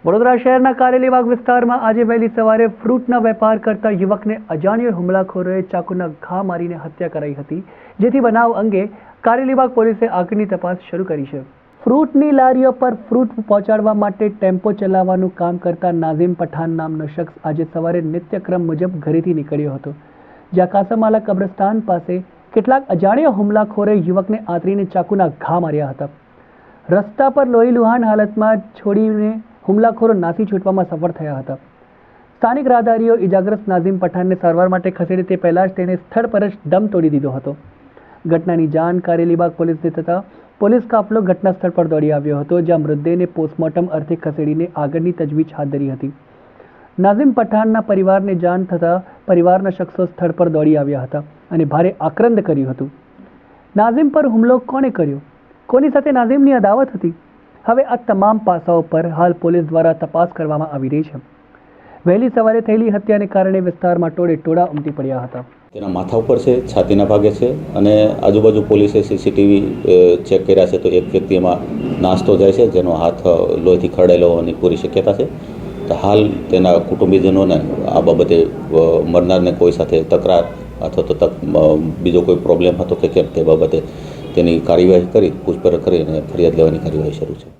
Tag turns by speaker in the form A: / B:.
A: વડોદરા શહેરના કારેલીબાગ વિસ્તારમાં આજે વહેલી સવારે ફ્રૂટના વેપાર કરતા યુવકને અજાણ્યા હુમલાખોરોએ ચાકુના ઘા મારીને હત્યા કરાઈ હતી, જેથી બનાવ અંગે કારેલીબાગ પોલીસે આગળની તપાસ શરૂ કરી છે। ફ્રૂટની લારીઓ પર ફ્રૂટ પહોંચાડવા માટે ટેમ્પો ચલાવવાનું કામ કરતા નાઝીમ પઠાણ નામનો શખ્સ આજે સવારે નિત્યક્રમ મુજબ ઘરેથી નીકળ્યો હતો, જ્યાં કાસમાલા કબ્રસ્તાન પાસે કેટલાક અજાણ્યા હુમલાખોરે યુવકને આંતરીને ચાકુના ઘા માર્યા હતા। રસ્તા પર લોહીલુહાણ હાલતમાં છોડીને હુમલાખોરો નાસી છૂટવામાં સફળ થયા હતા। સ્થાનિક રાહદારીઓ ઇજાગ્રસ્ત નાઝીમ પઠાણને સારવાર માટે ખસેડે તે પહેલાં જ તેને સ્થળ પર જ દમ તોડી દીધો હતો। ઘટનાની જાણ કારેલીબાગ પોલીસને થતાં પોલીસ કાફલો ઘટના સ્થળ પર દોડી આવ્યો હતો, જ્યાં મૃતદેહને પોસ્ટમોર્ટમ અર્થે ખસેડીને આગળની તજવીજ હાથ ધરી હતી। નાઝીમ પઠાણના પરિવારને જાણ થતાં પરિવારના શખ્સો સ્થળ પર દોડી આવ્યા હતા અને ભારે આક્રંદ કર્યું હતું। નાઝીમ પર હુમલો કોણે કર્યો, કોની સાથે નાઝીમની અદાવત હતી, હવે આ તમામ પાસાઓ પર હાલ પોલીસ દ્વારા તપાસ કરવામાં આવી રહી છે। વહેલી સવારે થયેલી હત્યાને કારણે વિસ્તારમાં ટોળે-ટોળા ઉમટી પડ્યા હતા।
B: તેના માથા ઉપર છે, છાતીના ભાગે છે અને આજુબાજુ પોલીસે સીસીટીવી ચેક કર્યા છે તો એક વ્યક્તિ એમાં નાસ્તો જાય છે, જેનો હાથ લોહીથી ખરડાયેલો હોવાની પૂરી શક્યતા છે। તો હાલ તેના કુટુંબીજનોને આ બાબતે મરનારને કોઈ સાથે તકરાર અથવા તો બીજો કોઈ પ્રોબ્લેમ હતો કે કેમ તે બાબતે તેની કાર્યવાહી કરી પૂછપરછ કરી અને ફરિયાદ લેવાની કાર્યવાહી શરૂ છે।